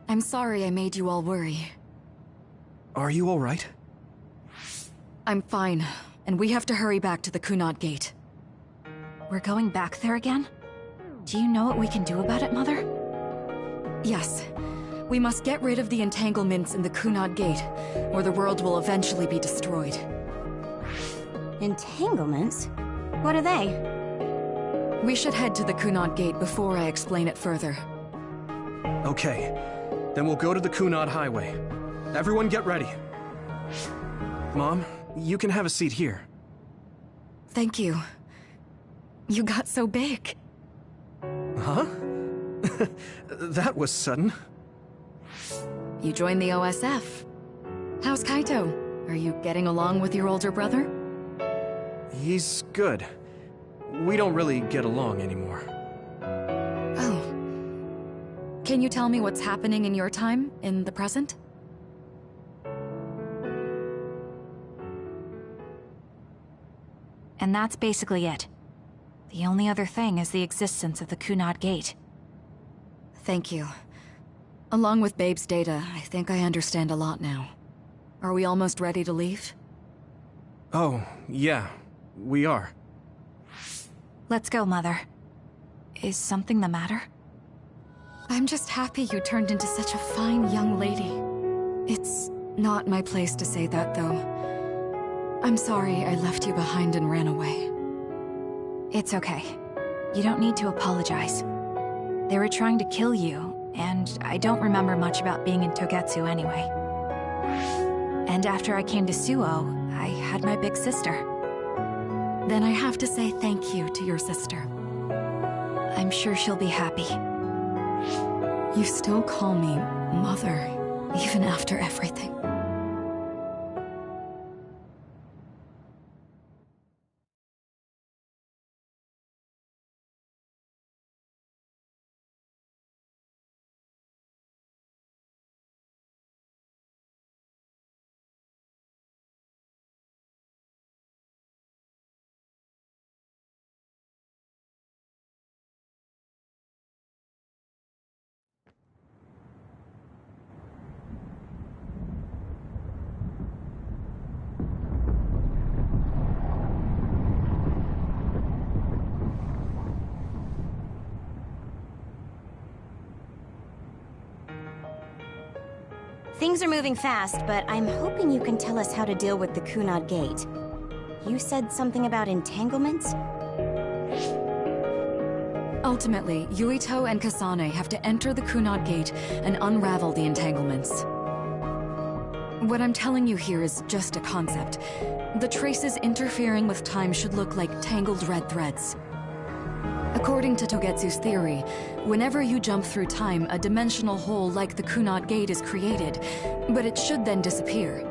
I'm sorry I made you all worry. Are you alright? I'm fine, and we have to hurry back to the Kunad Gate. We're going back there again? Do you know what we can do about it, Mother? Yes. We must get rid of the entanglements in the Kunad Gate, or the world will eventually be destroyed. Entanglements? What are they? We should head to the Kunad Gate before I explain it further. Okay. Then we'll go to the Kunad Highway. Everyone get ready. Mom, you can have a seat here. Thank you. You got so big. Huh? That was sudden. You joined the OSF. How's Kaito? Are you getting along with your older brother? He's good. We don't really get along anymore. Oh. Can you tell me what's happening in your time, in the present? And that's basically it. The only other thing is the existence of the Kunad Gate. Thank you. Along with Babe's data, I think I understand a lot now. Are we almost ready to leave? Oh, yeah. We are. Let's go, Mother. Is something the matter? I'm just happy you turned into such a fine young lady. It's not my place to say that, though. I'm sorry I left you behind and ran away. It's okay. You don't need to apologize. They were trying to kill you, and I don't remember much about being in Togetsu anyway. And after I came to Suo, I had my big sister. Then I have to say thank you to your sister. I'm sure she'll be happy. You still call me Mother, even after everything. Things are moving fast, but I'm hoping you can tell us how to deal with the Kunad Gate. You said something about entanglements? Ultimately, Yuito and Kasane have to enter the Kunad Gate and unravel the entanglements. What I'm telling you here is just a concept. The traces interfering with time should look like tangled red threads. According to Togetsu's theory, whenever you jump through time, a dimensional hole like the Kunad Gate is created, but it should then disappear.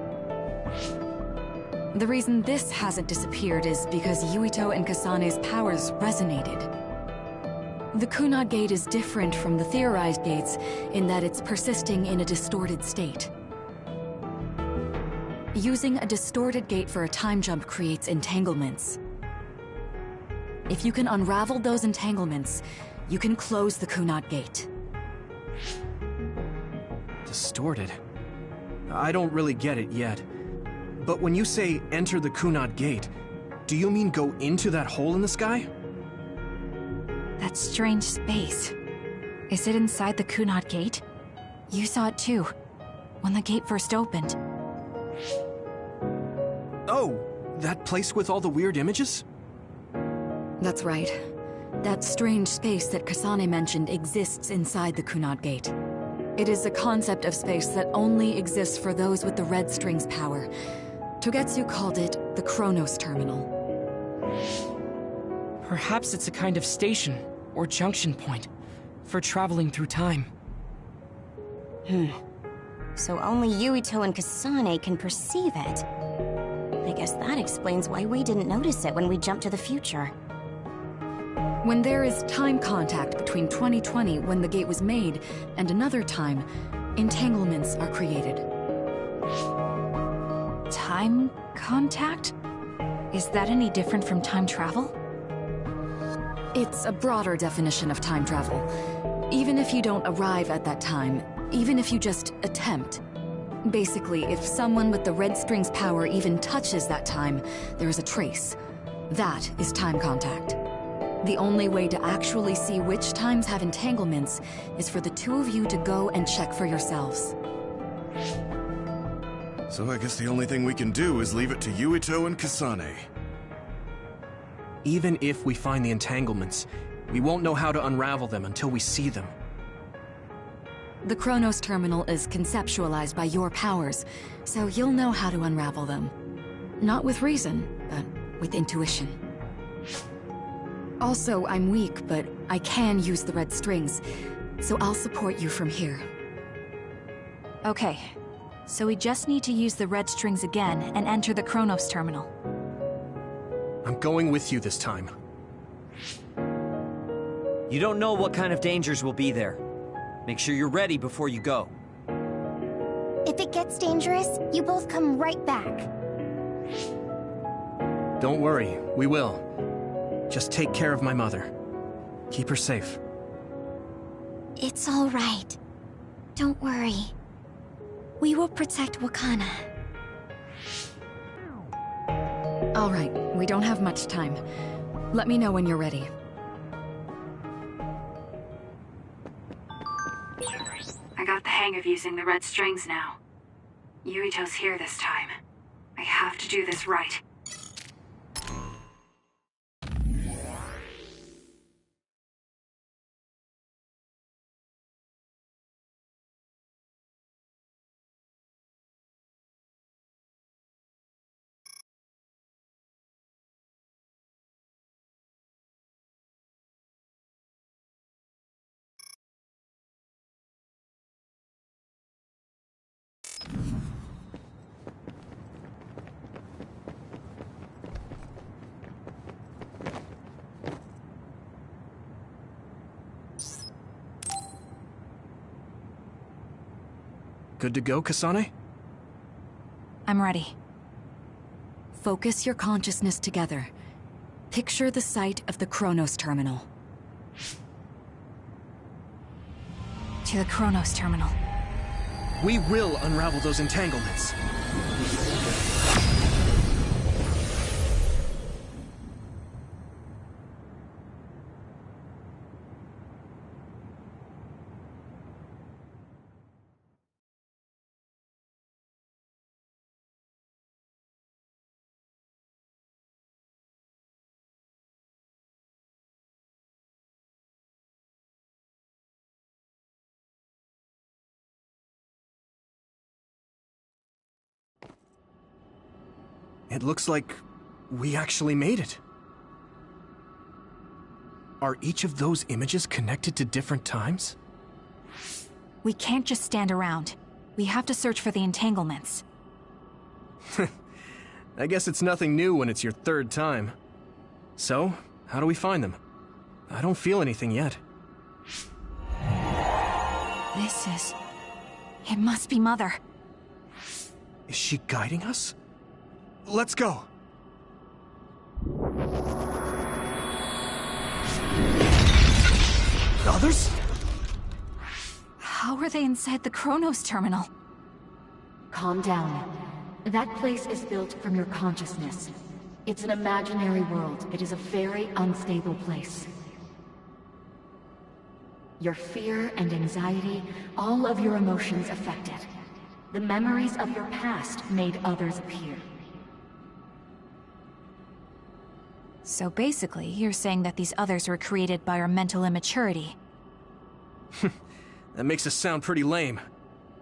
The reason this hasn't disappeared is because Yuito and Kasane's powers resonated. The Kunad Gate is different from the theorized gates in that it's persisting in a distorted state. Using a distorted gate for a time jump creates entanglements. If you can unravel those entanglements, you can close the Kunad Gate. Distorted? I don't really get it yet. But when you say enter the Kunad Gate, do you mean go into that hole in the sky? That strange space. Is it inside the Kunad Gate? You saw it too, when the gate first opened. Oh, that place with all the weird images? That's right. That strange space that Kasane mentioned exists inside the Kunad Gate. It is a concept of space that only exists for those with the red string's power. Togetsu called it the Chronos Terminal. Perhaps it's a kind of station, or junction point, for traveling through time. So only Yuito and Kasane can perceive it. I guess that explains why we didn't notice it when we jumped to the future. When there is time contact between 2020, when the gate was made, and another time, entanglements are created. Time contact? Is that any different from time travel? It's a broader definition of time travel. Even if you don't arrive at that time, even if you just attempt. Basically, if someone with the red string's power even touches that time, there is a trace. That is time contact. The only way to actually see which times have entanglements is for the two of you to go and check for yourselves. So I guess the only thing we can do is leave it to Yuito and Kasane. Even if we find the entanglements, we won't know how to unravel them until we see them. The Chronos Terminal is conceptualized by your powers, so you'll know how to unravel them. Not with reason, but with intuition. Also, I'm weak, but I can use the red strings, so I'll support you from here. Okay, so we just need to use the red strings again and enter the Chronos Terminal. I'm going with you this time. You don't know what kind of dangers will be there. Make sure you're ready before you go. If it gets dangerous, you both come right back. Don't worry, we will. Just take care of my mother. Keep her safe. It's all right. Don't worry. We will protect Wakana. All right, we don't have much time. Let me know when you're ready. I got the hang of using the red strings now. Yuito's here this time. I have to do this right. Good to go, Kasane? I'm ready. Focus your consciousness together. Picture the site of the Chronos Terminal. To the Chronos Terminal. We will unravel those entanglements. It looks like we actually made it. Are each of those images connected to different times? We can't just stand around. We have to search for the entanglements. I guess it's nothing new when it's your third time. So, how do we find them? I don't feel anything yet. This is... It must be Mother. Is she guiding us? Let's go! Others? How are they inside the Chronos Terminal? Calm down. That place is built from your consciousness. It's an imaginary world. It is a very unstable place. Your fear and anxiety, all of your emotions affected. The memories of your past made others appear. So basically, you're saying that these others were created by our mental immaturity. That makes us sound pretty lame.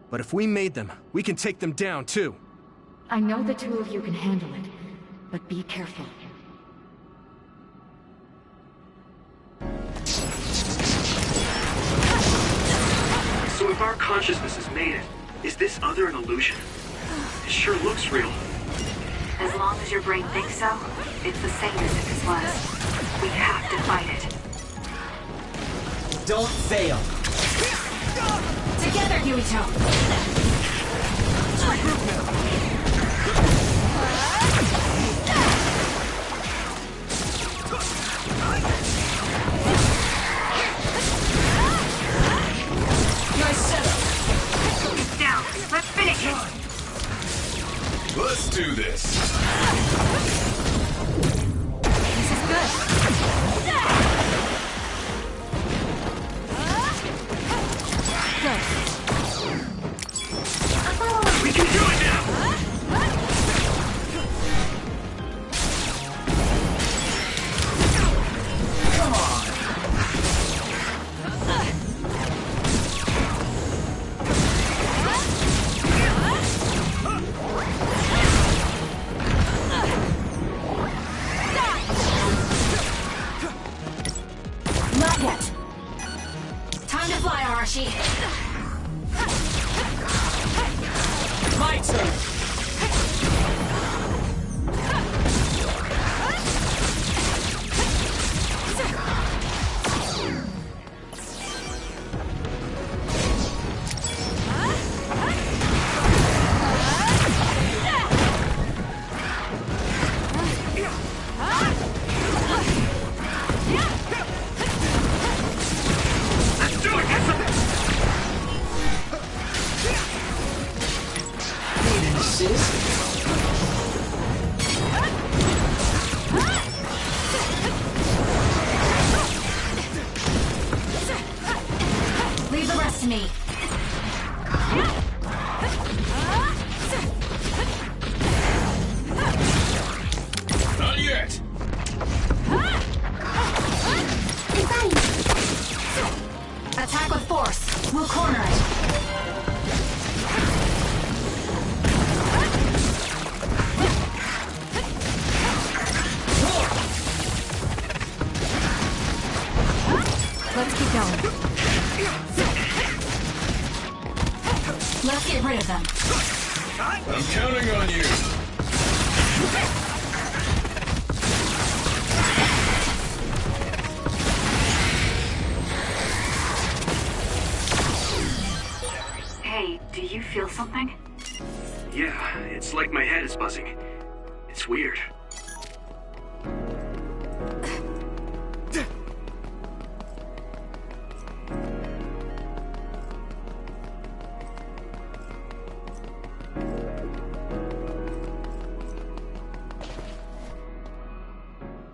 But if we made them, we can take them down, too. I know the two of you can handle it, but be careful. So if our consciousness has made it, is this other an illusion? It sure looks real. As long as your brain thinks so, it's the same as if it was. We have to fight it. Don't fail. Together, Yuito! Let's regroup now. Nice setup. do this. This is good. Good. We can do it now! Come on. Not yet. Time to fly, Arashi. My turn! Let's do it, Kasane! Need an assist? Leave the rest to me. Not yet. Attack with force. We'll corner it. Let's keep going. Let's get rid of them. I'm counting on you. Hey, do you feel something? Yeah, it's like my head is buzzing. It's weird.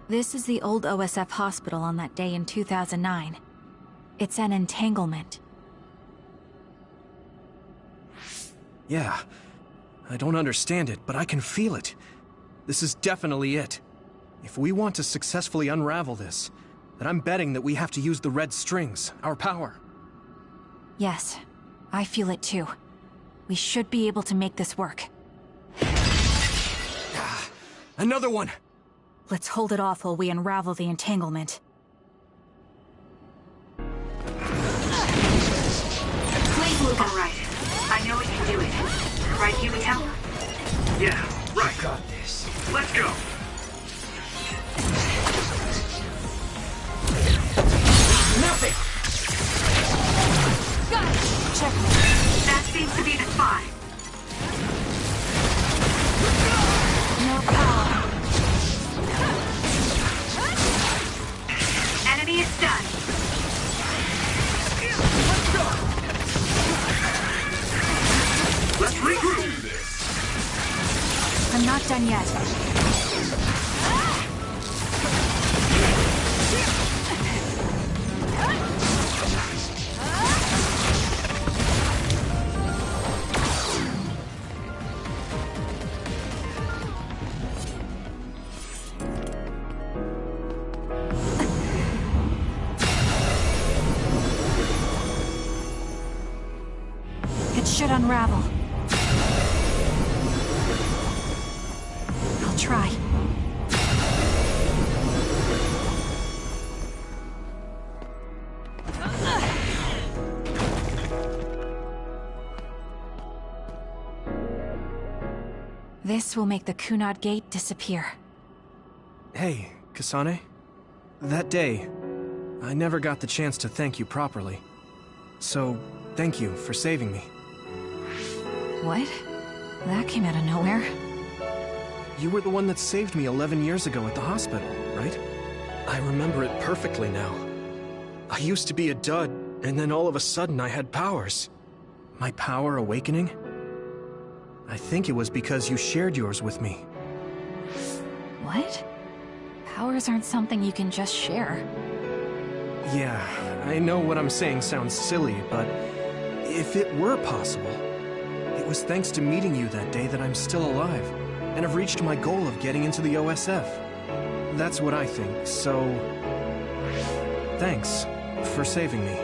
This is the old OSF hospital on that day in 2009. It's an entanglement. Yeah. I don't understand it, but I can feel it. This is definitely it. If we want to successfully unravel this, then I'm betting that we have to use the red strings, our power. Yes, I feel it too. We should be able to make this work. Another one! Let's hold it off while we unravel the entanglement. Please move. All right. I know we can do it. Right, Yumito? Yeah, right. Got this. Let's go! Nothing! Got it! Check. That seems to be the spot. No power. Enemy is done. Let's regroup! I'm not done yet. It should unravel. I'll try. This will make the Kunad Gate disappear. Hey, Kasane. That day, I never got the chance to thank you properly. So, thank you for saving me. What? That came out of nowhere. You were the one that saved me 11 years ago at the hospital, right? I remember it perfectly now. I used to be a dud, and then all of a sudden I had powers. My power awakening? I think it was because you shared yours with me. What? Powers aren't something you can just share. Yeah, I know what I'm saying sounds silly, but if it were possible, it was thanks to meeting you that day that I'm still alive, and have reached my goal of getting into the OSF. That's what I think, so... thanks for saving me.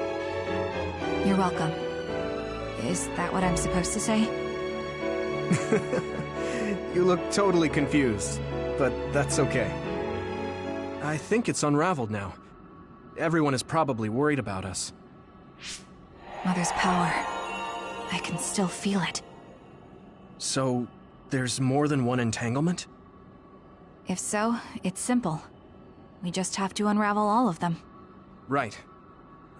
You're welcome. Is that what I'm supposed to say? You look totally confused, but that's okay. I think it's unraveled now. Everyone is probably worried about us. Mother's power. I can still feel it. So, there's more than one entanglement? If so, it's simple. We just have to unravel all of them. Right.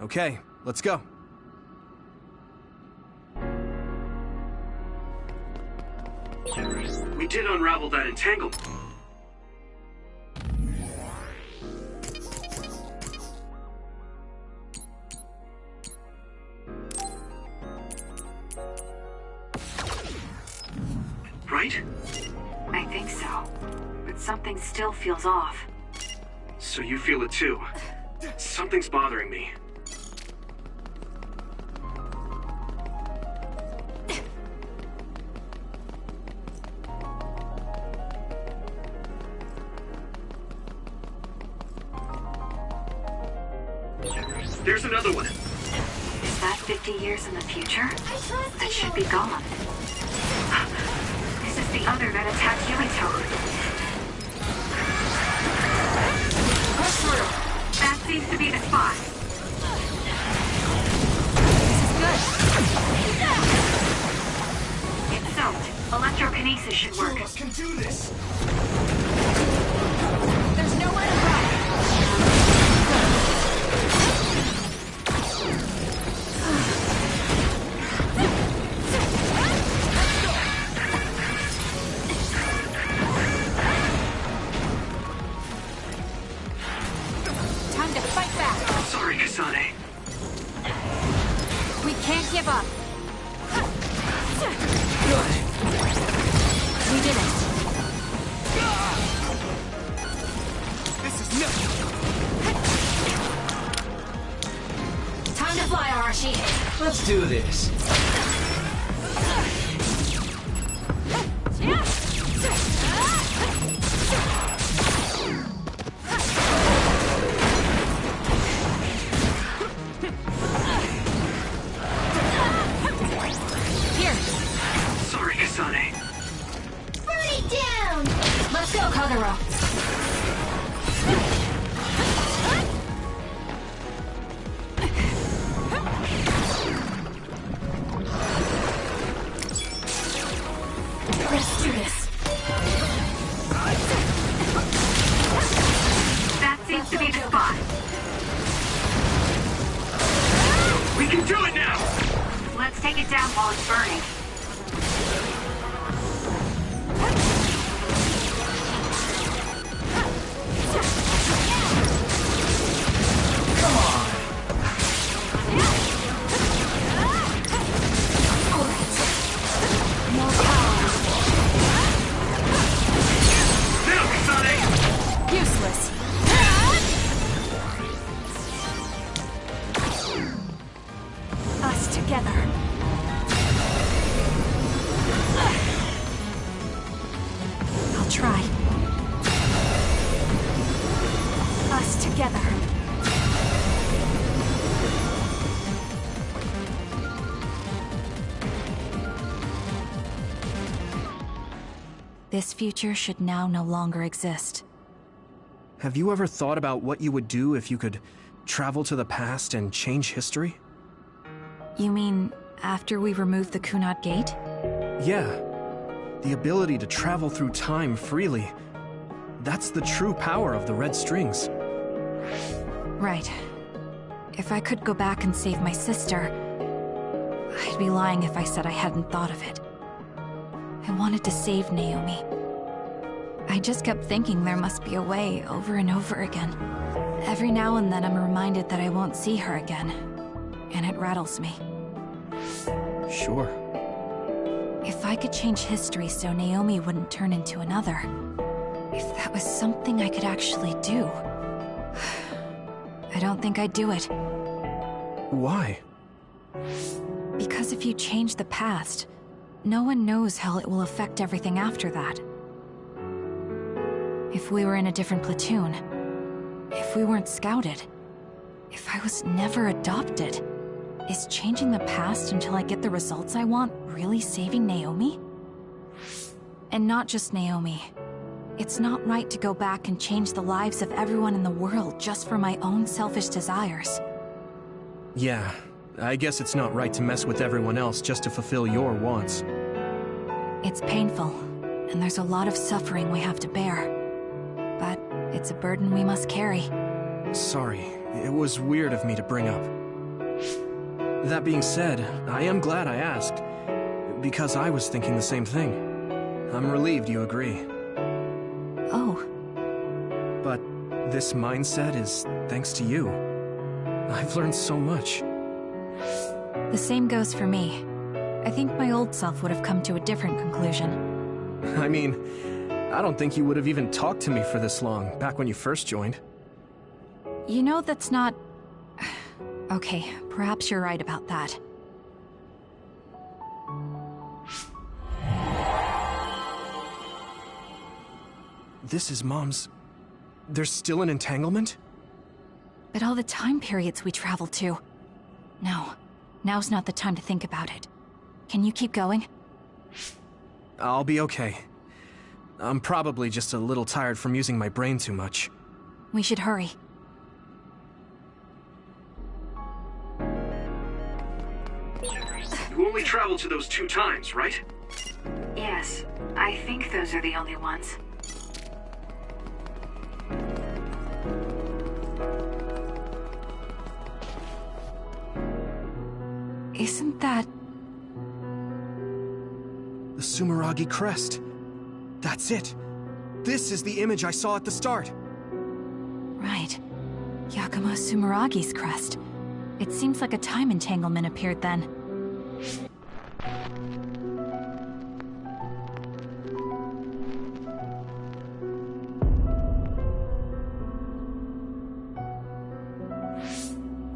Okay, let's go. We did unravel that entanglement. Right? I think so. But something still feels off. So you feel it too. Something's bothering me. There's another one. Is that 50 years in the future? That should be gone. This is the other that attacked Yuito. Push through. That seems to be the spot. This is good. It's soaked. Electrokinesis should work. Two of us can do this. There's nowhere to run. Time to fight back. Sorry, Kasane. We can't give up. We did it. This is nothing. Time to fly, Arashi. Let's do this. Here. Sorry, Kasane. Burn it down. Let's go, Kagero. Let's do this. That seems to be the spot. We can do it now! Let's take it down while it's burning. Come on. More power. Now, Kasane! Useless. Us together. I'll try. Us together. This future should now no longer exist. Have you ever thought about what you would do if you could travel to the past and change history? You mean after we remove the Kunad Gate? Yeah. The ability to travel through time freely. That's the true power of the red strings. Right. If I could go back and save my sister, I'd be lying if I said I hadn't thought of it. I wanted to save Naomi. I just kept thinking there must be a way over and over again. Every now and then I'm reminded that I won't see her again, and it rattles me. Sure. If I could change history so Naomi wouldn't turn into another, if that was something I could actually do, I don't think I'd do it. Why? Because if you change the past, no one knows how it will affect everything after that. If we were in a different platoon, if we weren't scouted, if I was never adopted, is changing the past until I get the results I want really saving Naomi? And not just Naomi. It's not right to go back and change the lives of everyone in the world just for my own selfish desires. Yeah, I guess it's not right to mess with everyone else just to fulfill your wants. It's painful, and there's a lot of suffering we have to bear. But it's a burden we must carry. Sorry, it was weird of me to bring up. That being said, I am glad I asked, because I was thinking the same thing. I'm relieved you agree. Oh. But this mindset is thanks to you. I've learned so much. The same goes for me. I think my old self would have come to a different conclusion. I mean, I don't think you would have even talked to me for this long, back when you first joined. You know, that's not... Okay, perhaps you're right about that. This is Mom's... There's still an entanglement? But all the time periods we traveled to... No, now's not the time to think about it. Can you keep going? I'll be okay. I'm probably just a little tired from using my brain too much. We should hurry. You only traveled to those 2 times, right? Yes, I think those are the only ones. Isn't that... The Sumeragi crest. That's it. This is the image I saw at the start. Right. Yakumo Sumeragi's crest. It seems like a time entanglement appeared then.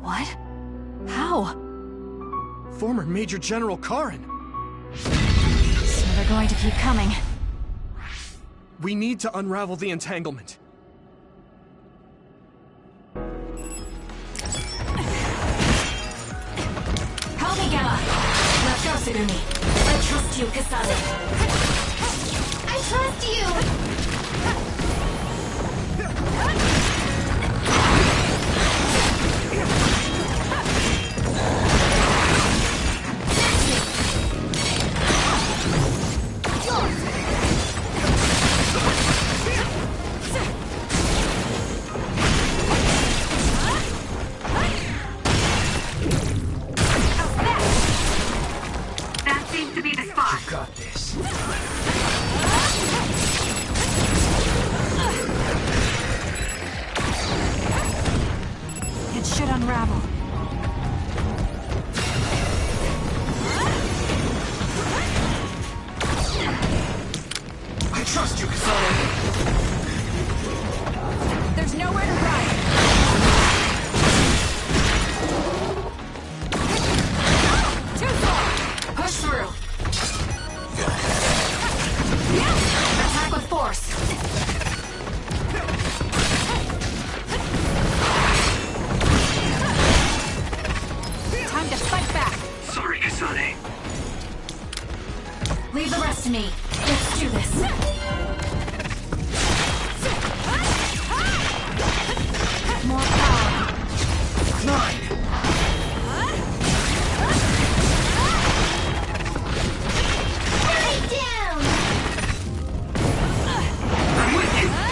What? How? Former Major General Karin. So they're going to keep coming. We need to unravel the entanglement. Help me, Gamma! Let's go, Sugumi. I trust you, Kasane. I trust you! That seems to be the spot. You got this. It should unravel. I trust you, Kasane. There's nowhere to run. Too far. Push through. Attack with force. Time to fight back. Sorry, Kasane. Leave the rest to me. Let's do this. More power. Mine.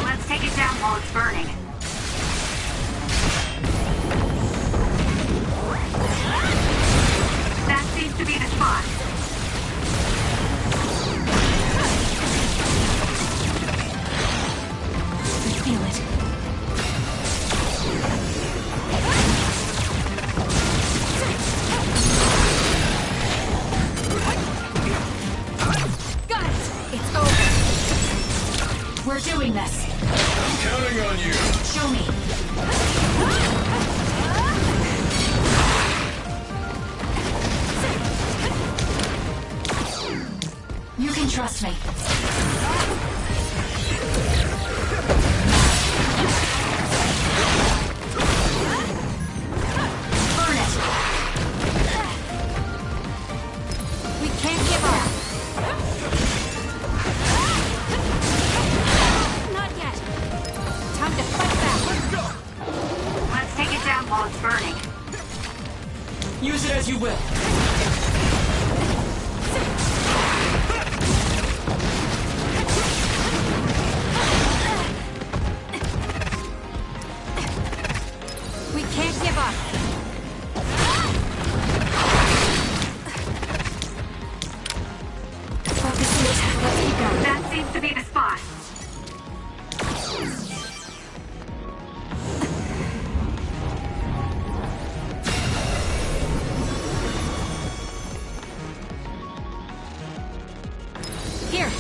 Let's take it down while it's burning. That seems to be the spot. doing this. Counting on you. Show me. You can trust me. Burn it. We can't give up. Not yet. Time to fight back. Let's take it down while it's burning. Use it as you will. We can't give up. Focus it. Let's keep going. That seems to be the spot. Here.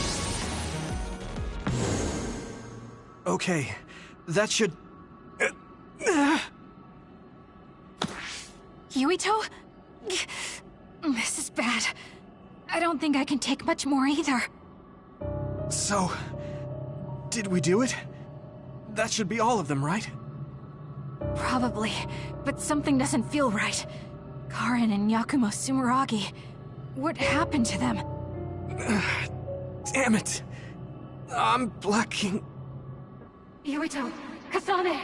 Okay, that should... Yuito? This is bad. I don't think I can take much more either. So... did we do it? That should be all of them, right? Probably, but something doesn't feel right. Karin and Yakumo Sumeragi. What happened to them? Damn it. I'm blacking... Yuito, Kasane.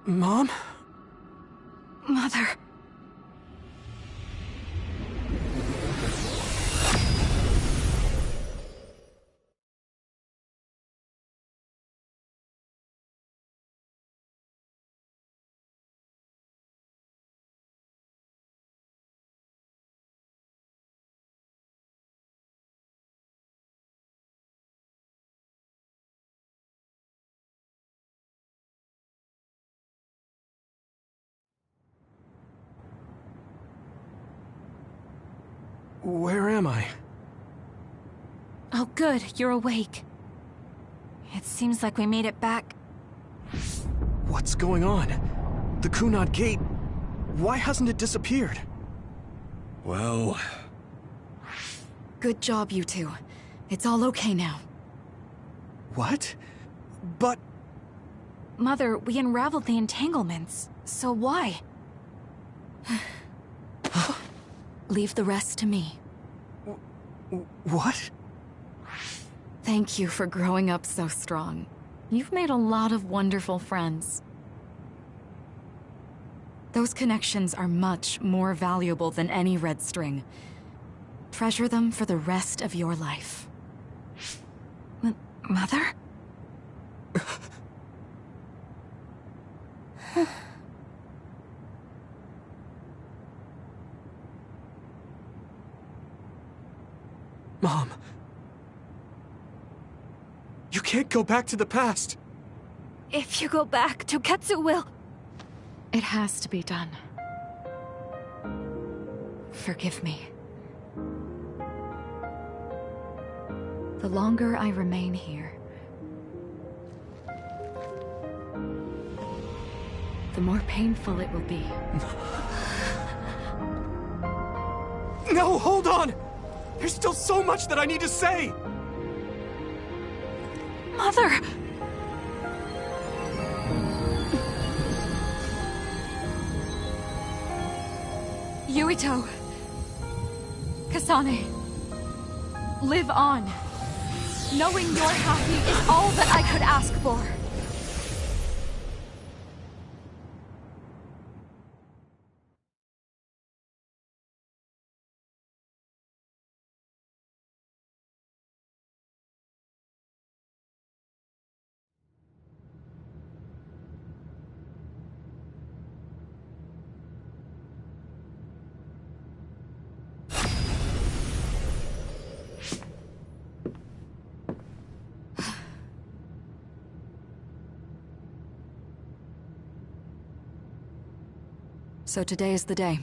Mom? Mother. Where am I? Oh good, you're awake. It seems like we made it back. What's going on? The Kunad Gate... why hasn't it disappeared? Well... Good job, you two. It's all okay now. What? But... Mother, we unraveled the entanglements. So why? Leave the rest to me. What? Thank you for growing up so strong. You've made a lot of wonderful friends. Those connections are much more valuable than any red string. Treasure them for the rest of your life. Mother? Mom. You can't go back to the past. If you go back, Toketsu will... It has to be done. Forgive me. The longer I remain here, the more painful it will be. No, hold on! There's still so much that I need to say! Mother! Yuito. Kasane. Live on. Knowing you're happy is all that I could ask for. So today is the day.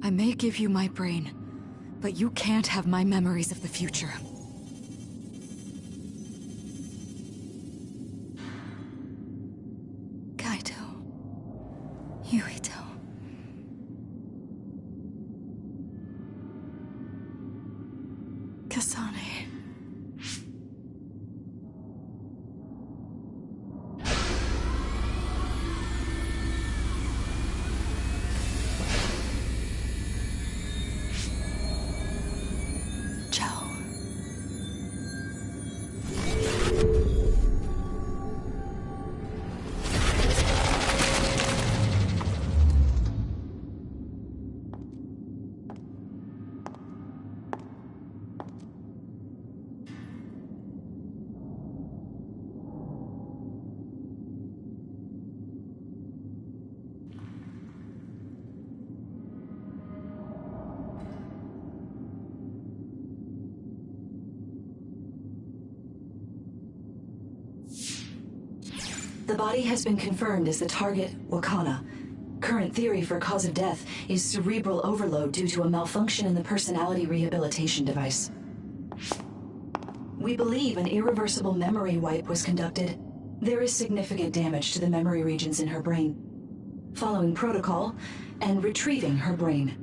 I may give you my brain, but you can't have my memories of the future. Kaito. Yuito. Kasane. The body has been confirmed as the target, Wakana. Current theory for cause of death is cerebral overload due to a malfunction in the personality rehabilitation device. We believe an irreversible memory wipe was conducted. There is significant damage to the memory regions in her brain. Following protocol and retrieving her brain.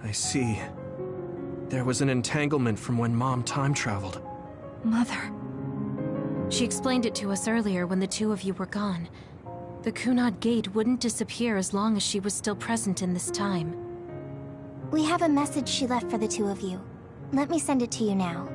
I see. There was an entanglement from when Mom time traveled. Mother. She explained it to us earlier when the two of you were gone. The Kunad Gate wouldn't disappear as long as she was still present in this time. We have a message she left for the two of you. Let me send it to you now.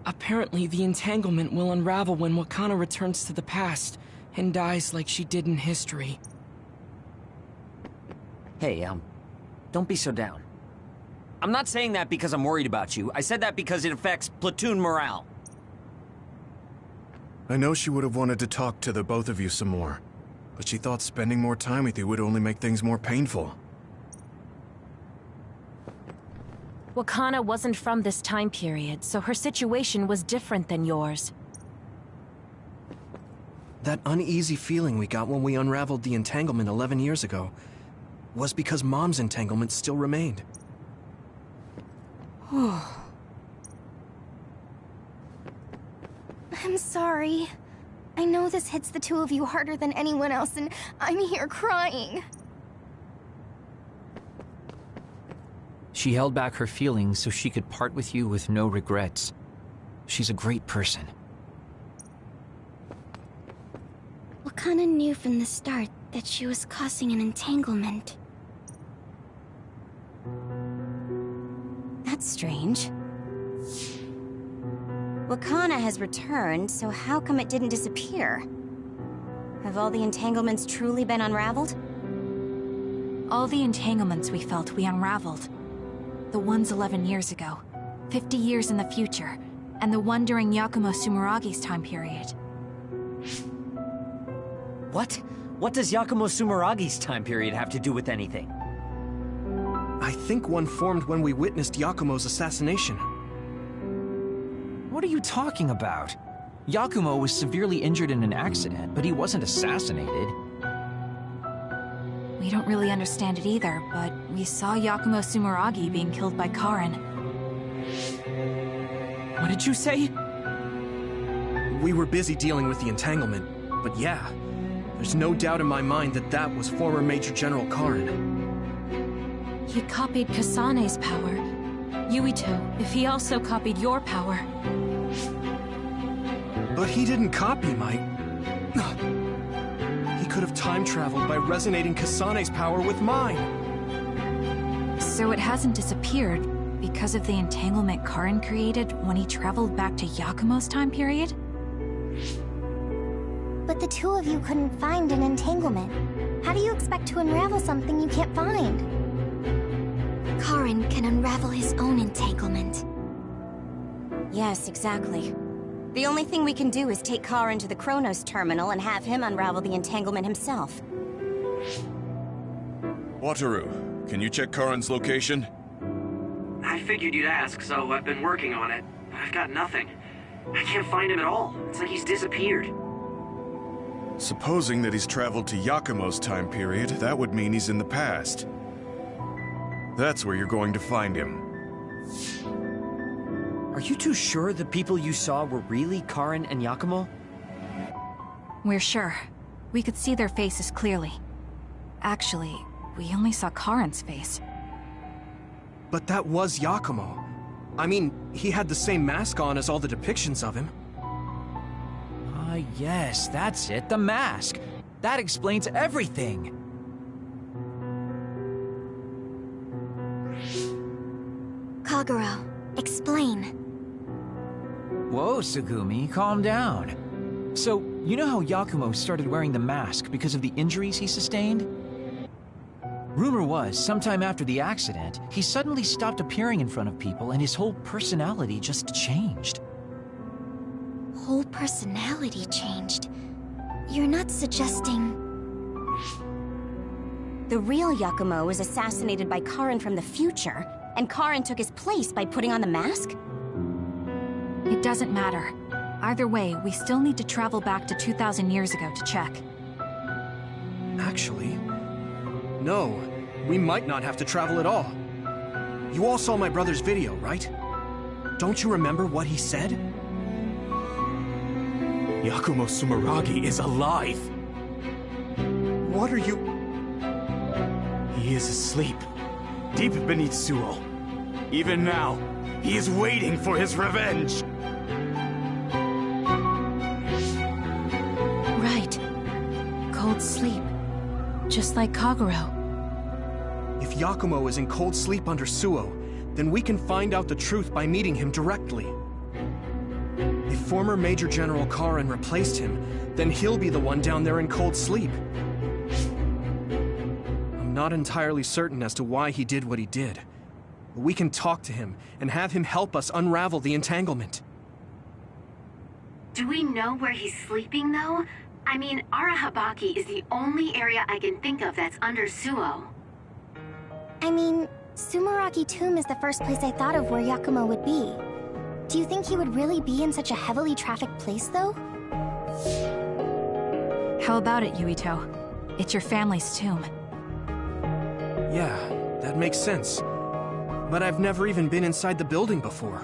Apparently, the entanglement will unravel when Wakana returns to the past and dies like she did in history. Hey, don't be so down. I'm not saying that because I'm worried about you. I said that because it affects platoon morale. I know she would have wanted to talk to the both of you some more, but she thought spending more time with you would only make things more painful. Wakana wasn't from this time period, so her situation was different than yours. That uneasy feeling we got when we unraveled the entanglement 11 years ago was because Mom's entanglement still remained. I'm sorry. I know this hits the two of you harder than anyone else, and I'm here crying. She held back her feelings so she could part with you with no regrets. She's a great person. Wakana knew from the start that she was causing an entanglement. That's strange. Wakana has returned, so how come it didn't disappear? Have all the entanglements truly been unraveled? All the entanglements we felt we unraveled. The ones 11 years ago, 50 years in the future, and the one during Yakumo Sumeragi's time period. What? What does Yakumo Sumeragi's time period have to do with anything? I think one formed when we witnessed Yakumo's assassination. What are you talking about? Yakumo was severely injured in an accident, but he wasn't assassinated. We don't really understand it either, but we saw Yakumo Sumeragi being killed by Karin. What did you say? We were busy dealing with the entanglement, but yeah, there's no doubt in my mind that that was former Major General Karin. He copied Kasane's power. Yuito, if he also copied your power. But he didn't copy my... He could have time-traveled by resonating Kasane's power with mine. So it hasn't disappeared because of the entanglement Karin created when he traveled back to Yakumo's time period? But the two of you couldn't find an entanglement. How do you expect to unravel something you can't find? Karin can unravel his own entanglement. Yes, exactly. The only thing we can do is take Karin to the Chronos terminal and have him unravel the entanglement himself. Wataru, can you check Karin's location? I figured you'd ask, so I've been working on it. But I've got nothing. I can't find him at all. It's like he's disappeared. Supposing that he's traveled to Yakumo's time period, that would mean he's in the past. That's where you're going to find him. Are you too sure the people you saw were really Karin and Yakumo? We're sure. We could see their faces clearly. Actually, we only saw Karin's face. But that was Yakumo. I mean, he had the same mask on as all the depictions of him. Ah, yes, that's it, the mask. That explains everything. Kagero, explain. Whoa, Tsugumi, calm down. So, you know how Yakumo started wearing the mask because of the injuries he sustained? Rumor was, sometime after the accident, he suddenly stopped appearing in front of people and his whole personality just changed. Whole personality changed? You're not suggesting... The real Yakumo was assassinated by Karin from the future, and Karin took his place by putting on the mask? It doesn't matter. Either way, we still need to travel back to 2,000 years ago to check. Actually, no. We might not have to travel at all. You all saw my brother's video, right? Don't you remember what he said? Yakumo Sumeragi is alive! What are you... He is asleep, deep beneath Suo. Even now, he is waiting for his revenge! Right. Cold sleep. Just like Kagero. If Yakumo is in cold sleep under Suo, then we can find out the truth by meeting him directly. If former Major General Karin replaced him, then he'll be the one down there in cold sleep. I'm not entirely certain as to why he did what he did. But we can talk to him and have him help us unravel the entanglement. Do we know where he's sleeping, though? I mean, Arahabaki is the only area I can think of that's under Suo. I mean, Sumeragi Tomb is the first place I thought of where Yakumo would be. Do you think he would really be in such a heavily trafficked place, though? How about it, Yuito? It's your family's tomb. Yeah, that makes sense. But I've never even been inside the building before.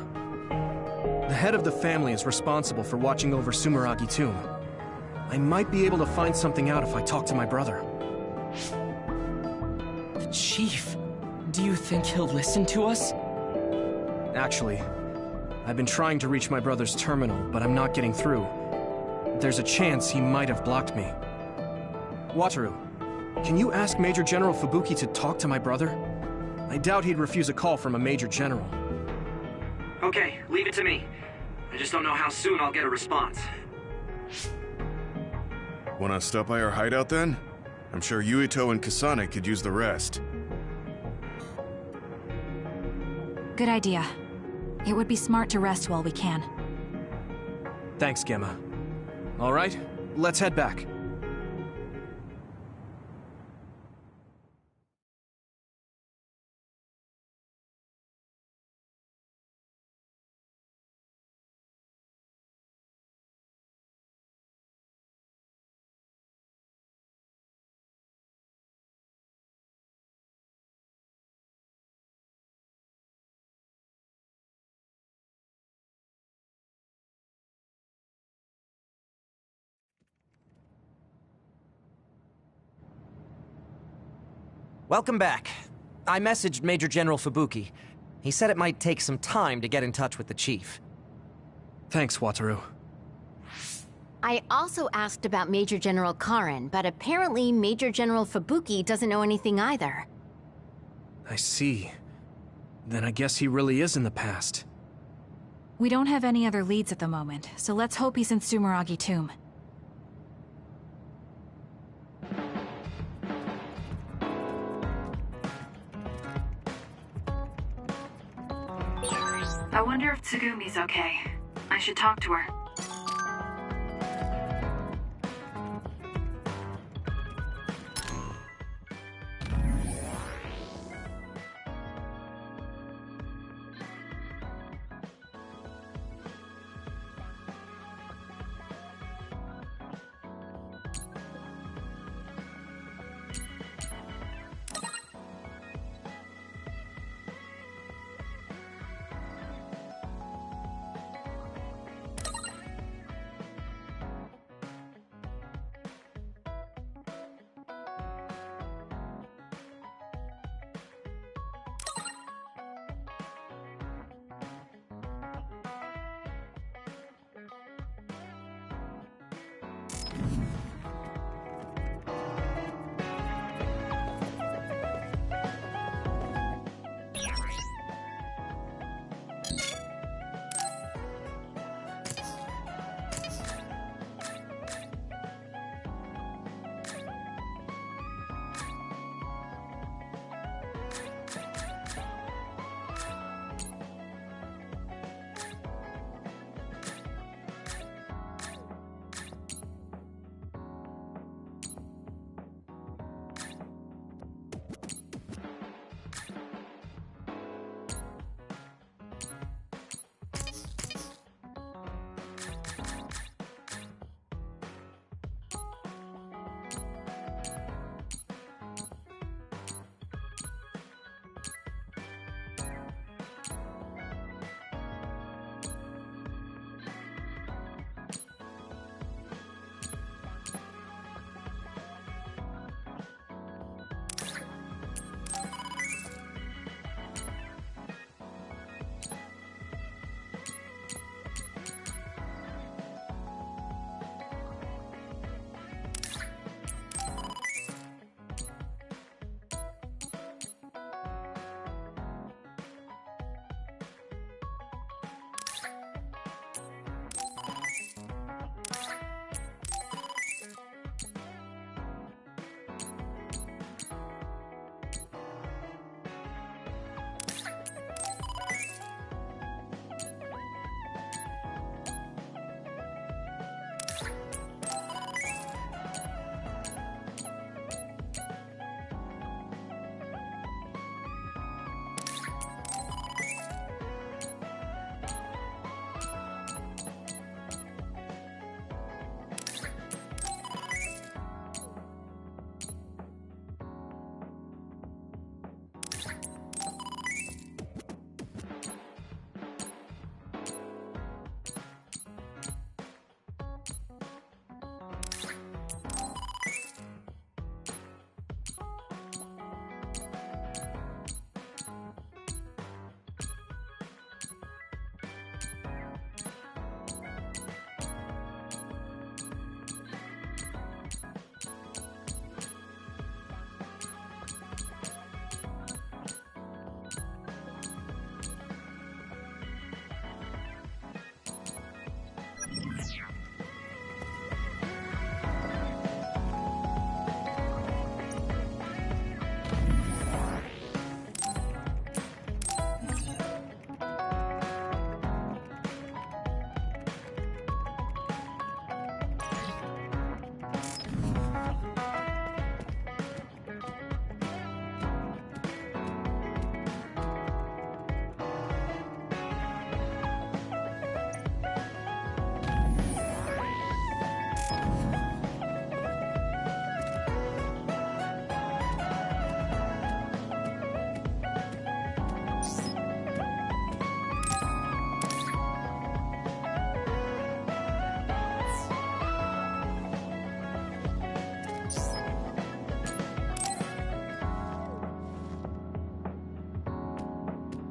The head of the family is responsible for watching over Sumeragi Tomb. I might be able to find something out if I talk to my brother. The Chief. Do you think he'll listen to us? Actually, I've been trying to reach my brother's terminal, but I'm not getting through. There's a chance he might have blocked me. Wataru, can you ask Major General Fubuki to talk to my brother? I doubt he'd refuse a call from a Major General. Okay, leave it to me. I just don't know how soon I'll get a response. Wanna stop by our hideout then? I'm sure Yuito and Kasane could use the rest. Good idea. It would be smart to rest while we can. Thanks, Gemma. All right, let's head back. Welcome back. I messaged Major General Fubuki. He said it might take some time to get in touch with the chief. Thanks, Wataru. I also asked about Major General Karen, but apparently Major General Fubuki doesn't know anything either. I see. Then I guess he really is in the past. We don't have any other leads at the moment, so let's hope he's in Sumeragi Tomb. I wonder if Tsugumi's okay. I should talk to her.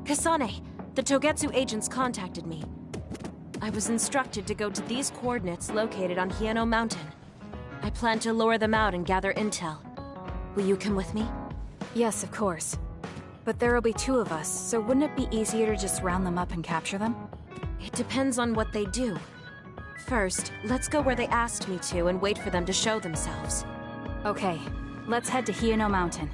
Kasane, the Togetsu agents contacted me. I was instructed to go to these coordinates located on Hieno Mountain. I plan to lure them out and gather intel. Will you come with me? Yes, of course. But there'll be 2 of us, so wouldn't it be easier to just round them up and capture them? It depends on what they do. First, let's go where they asked me to and wait for them to show themselves. Okay, let's head to Hieno Mountain.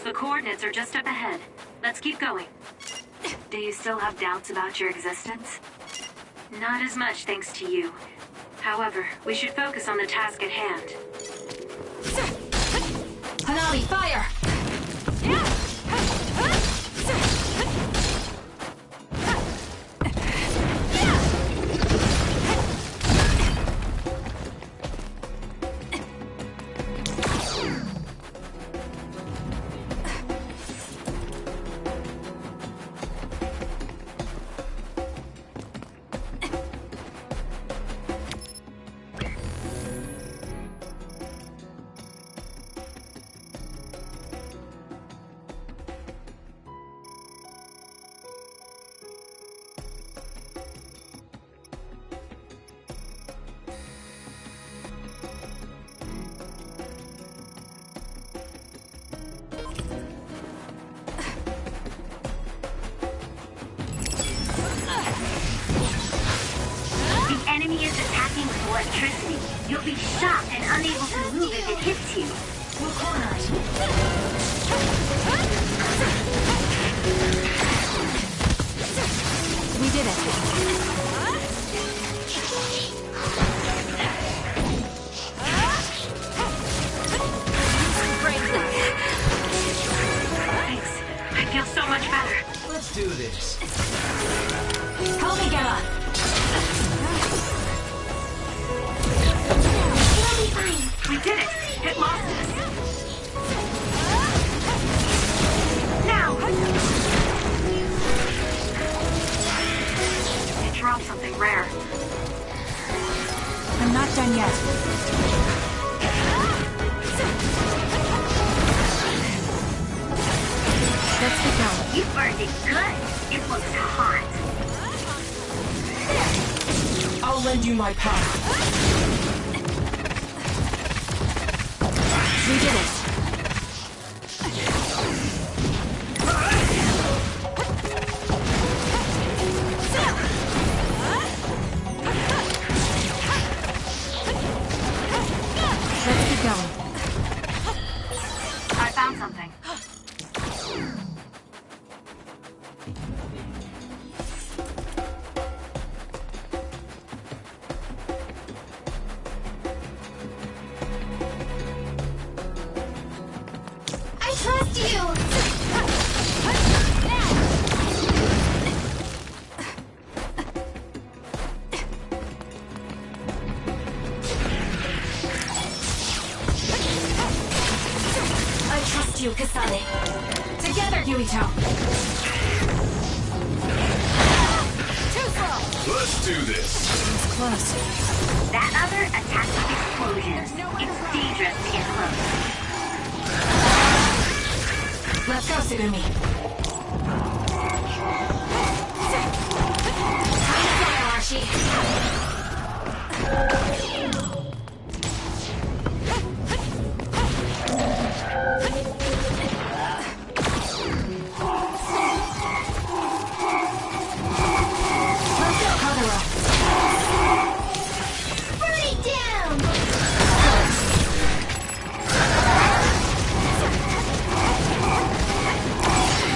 The coordinates are just up ahead. Let's keep going. Do you still have doubts about your existence? Not as much thanks to you. However, we should focus on the task at hand. Hanabi, fire! Enemy is attacking with electricity. You'll be shocked and unable to move if it hits you. We're cornered. We did it. Thanks. I feel so much better. Let's do this. Help me, Gemma! We did it! It lost us! Now! It dropped something rare. I'm not done yet. Let's get going. You burned it good! It looks hot! I'll lend you my power. We did it. Let's keep going. I found something. Trust you! I trust you, Kasane. Together, Yuito! Too slow! Let's do this! It's close. That other attacks with explosions. It's dangerous to get close. Let's go, Sugumi. Time to fly, Arashi. Let's go, Kagura. Burn it down!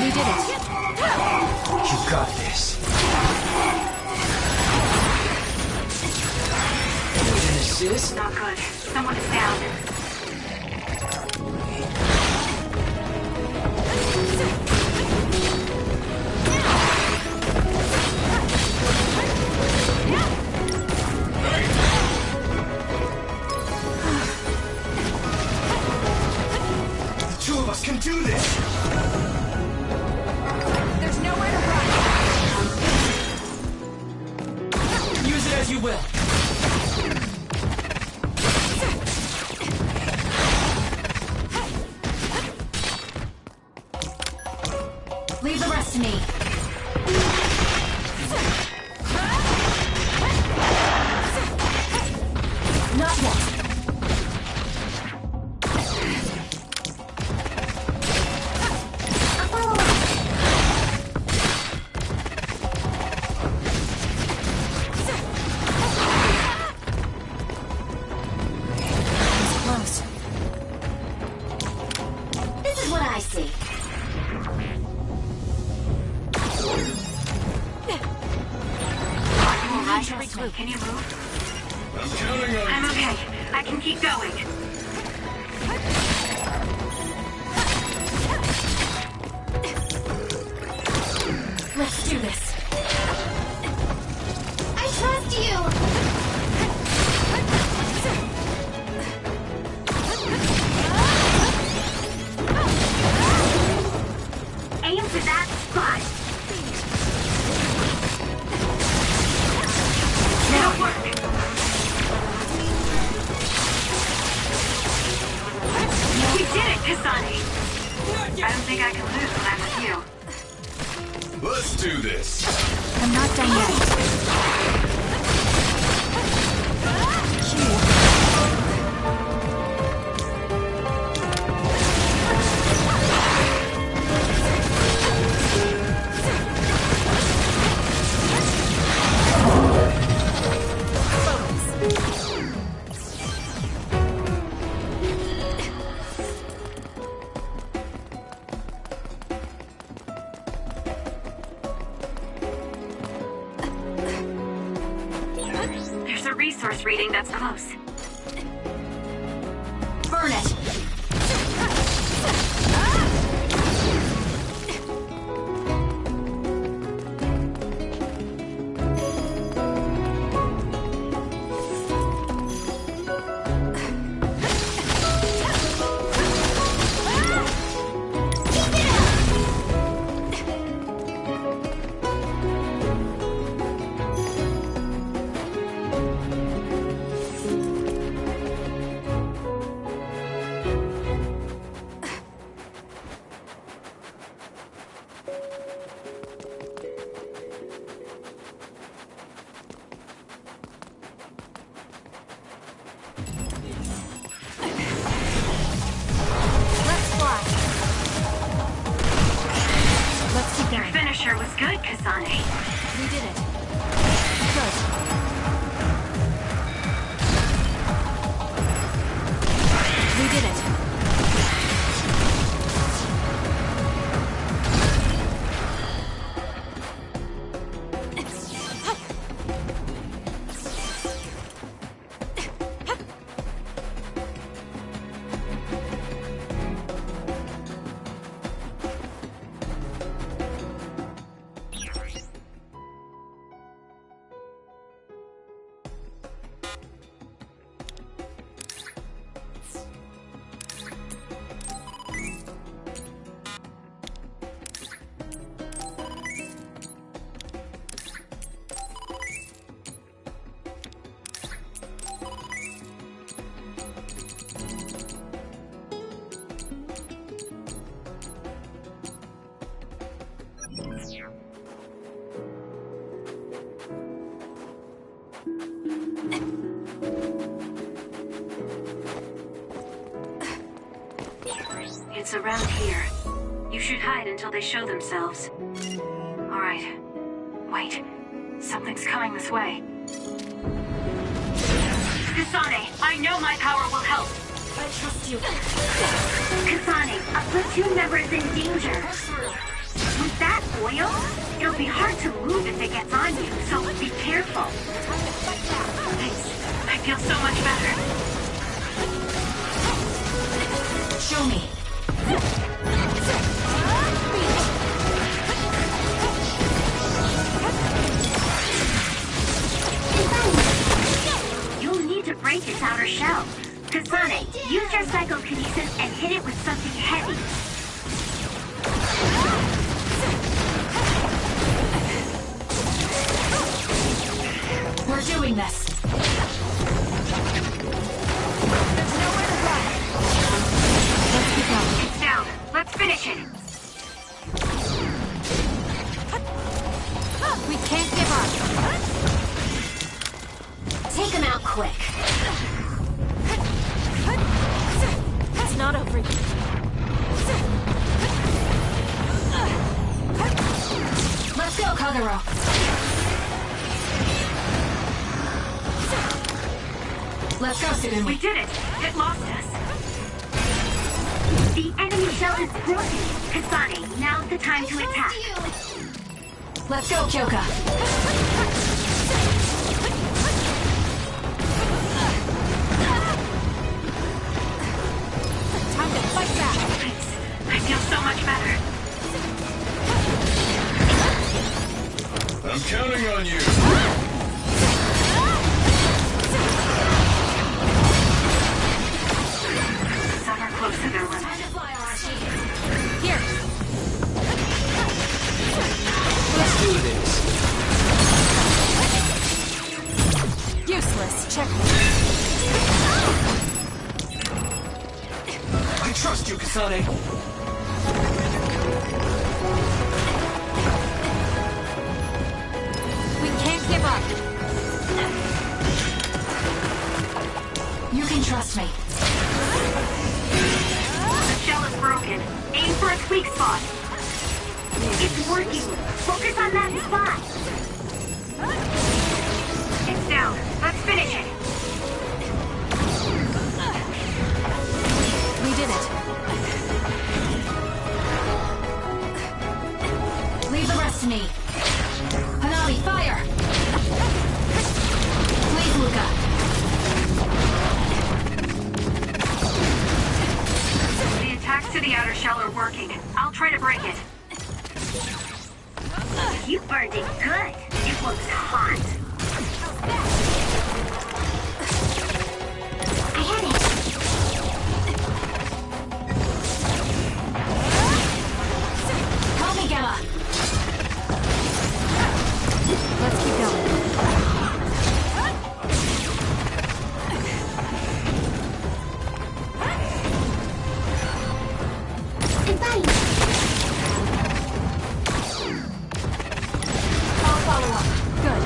We can do this! There's nowhere to run! Use it as you will. Leave the rest to me. Not yet. Close. This is what I see. Can you move? I'm counting on I'm okay. I can keep going. Let's do this. I trust you! Aim for that spot. It'll work. We did it, Kasane. I don't think I can lose when I'm with you. Let's do this! I'm not done yet. There's a resource reading that's close. Burn it. Your finisher was good, Kasane. We did it. Good. We did it. It's around here. You should hide until they show themselves. Alright. Wait. Something's coming this way. Kasane, I know my power will help. I trust you. Kasane, a platoon member is in danger. With that oil, it'll be hard to move if it gets on you, so be careful. Thanks. I feel so much better. Show me. You'll need to break its outer shell. Kasane, use your psychokinesis and hit it with something heavy. doing this. There's nowhere to run. Let's keep going. It's down. Let's finish it. We can't give up. Take him out quick. It's not over yet. Let's go, Kagero. Let's go, Sugumi. We did it. It lost us. The enemy shell is broken. Kasane, now's the time to attack. Let's go, Kyoka. Time to fight back. Thanks. I feel so much better. I'm counting on you. Some are close to their limit. Here. Let's do this. Useless. Check. I trust you, Kasane. We can't give up. You can trust me. The shell is broken. Aim for its weak spot. It's working. Focus on that spot. It's down. Let's finish it. We did it. Leave the rest to me. Hanabi, fire! Please, Luca. The attacks to the outer shell are working. I'll try to break it. You burned it good. It looks hot. I had it. Help me, Gemma. Let's keep going. I'm fine. I'll follow up. Good.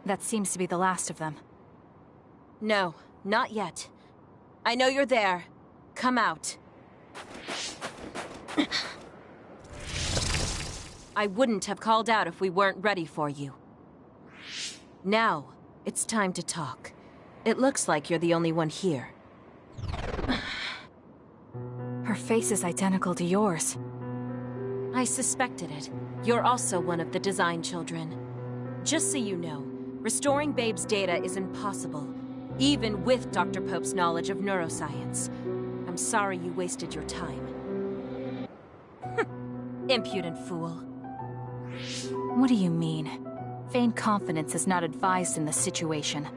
That seems to be the last of them. No, not yet. I know you're there. Come out. I wouldn't have called out if we weren't ready for you. Now, it's time to talk. It looks like you're the only one here. Her face is identical to yours. I suspected it. You're also one of the design children. Just so you know, restoring Babe's data is impossible, even with Dr. Pope's knowledge of neuroscience. I'm sorry you wasted your time. Impudent fool. What do you mean? Feigned confidence is not advised in this situation.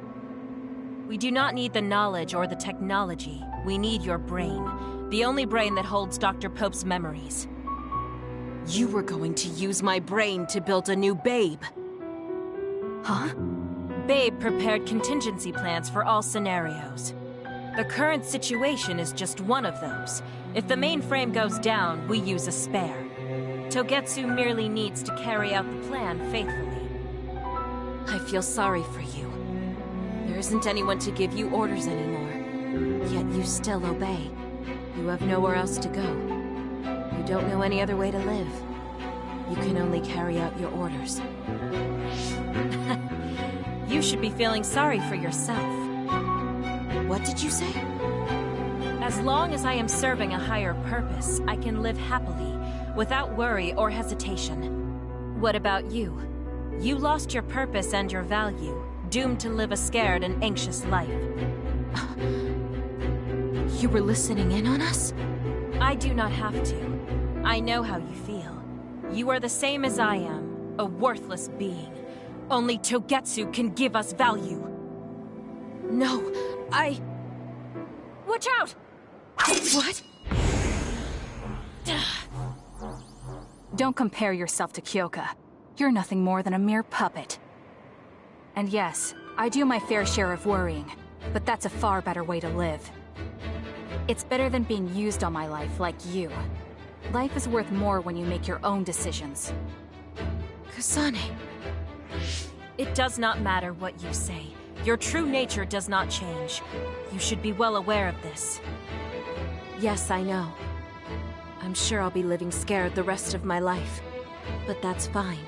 We do not need the knowledge or the technology. We need your brain. The only brain that holds Dr. Pope's memories. You were going to use my brain to build a new Babe. Huh? Babe prepared contingency plans for all scenarios. The current situation is just one of those. If the mainframe goes down, we use a spare. Togetsu merely needs to carry out the plan faithfully. I feel sorry for you. There isn't anyone to give you orders anymore. Yet you still obey. You have nowhere else to go. You don't know any other way to live. You can only carry out your orders. You should be feeling sorry for yourself. What did you say? As long as I am serving a higher purpose, I can live happily, without worry or hesitation. What about you? You lost your purpose and your value, doomed to live a scared and anxious life. You were listening in on us? I do not have to. I know how you feel. You are the same as I am, a worthless being. Only Togetsu can give us value. No, Watch out! What? Don't compare yourself to Kyoka. You're nothing more than a mere puppet. And yes, I do my fair share of worrying, but that's a far better way to live. It's better than being used all my life like you. Life is worth more when you make your own decisions. Kasane. It does not matter what you say. Your true nature does not change. You should be well aware of this. Yes, I know. I'm sure I'll be living scared the rest of my life. But that's fine.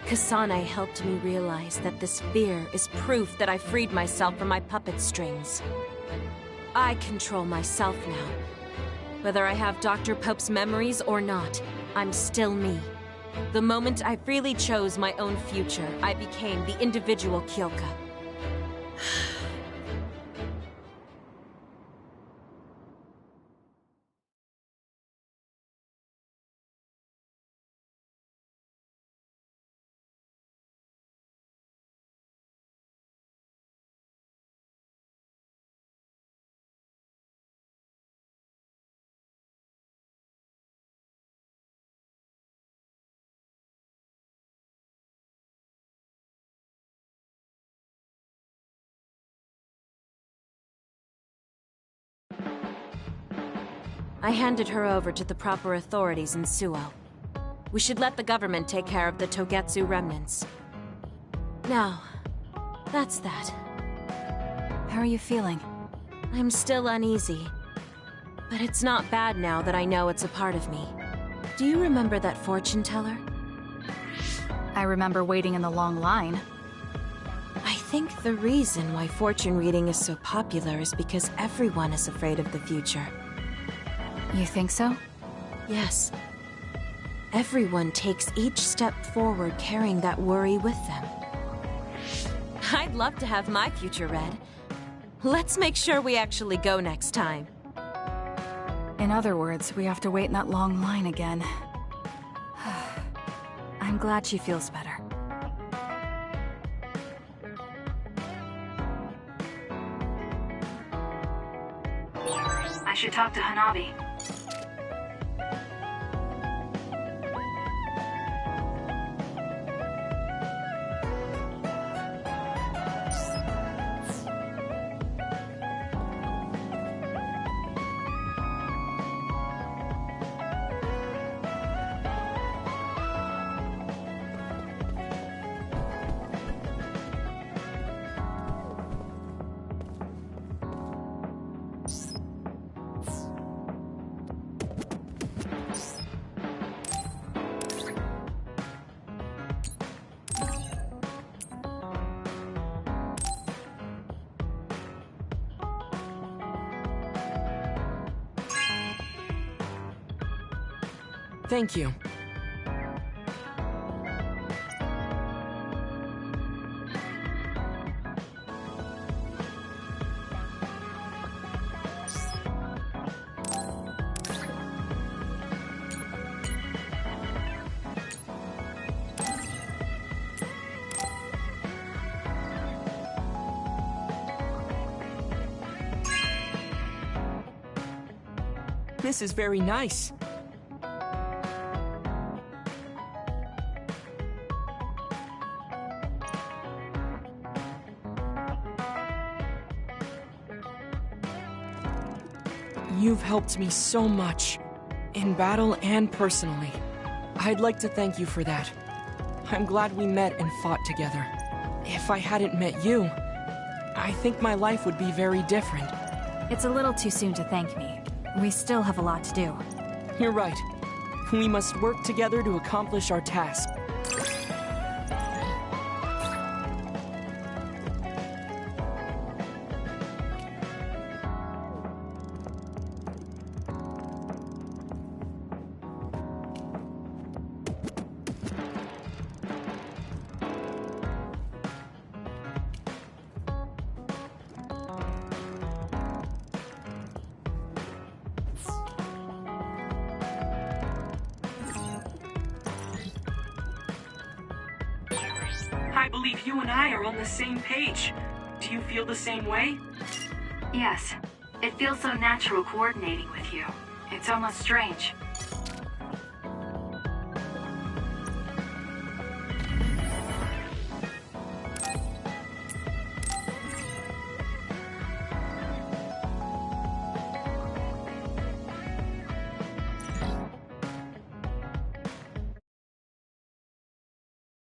Kasane helped me realize that this fear is proof that I freed myself from my puppet strings. I control myself now. Whether I have Dr. Pope's memories or not, I'm still me. The moment I freely chose my own future, I became the individual Kyoka. I handed her over to the proper authorities in Suo. We should let the government take care of the Togetsu remnants. Now, that's that. How are you feeling? I'm still uneasy. But it's not bad now that I know it's a part of me. Do you remember that fortune teller? I remember waiting in the long line. I think the reason why fortune reading is so popular is because everyone is afraid of the future. You think so? Yes. Everyone takes each step forward carrying that worry with them. I'd love to have my future read. Let's make sure we actually go next time. In other words, we have to wait in that long line again. I'm glad she feels better. I should talk to Hanabi. Thank you. This is very nice. You've helped me so much, in battle and personally. I'd like to thank you for that. I'm glad we met and fought together. If I hadn't met you, I think my life would be very different. It's a little too soon to thank me. We still have a lot to do. You're right. We must work together to accomplish our task. I believe you and I are on the same page. Do you feel the same way? Yes. It feels so natural coordinating with you. It's almost strange.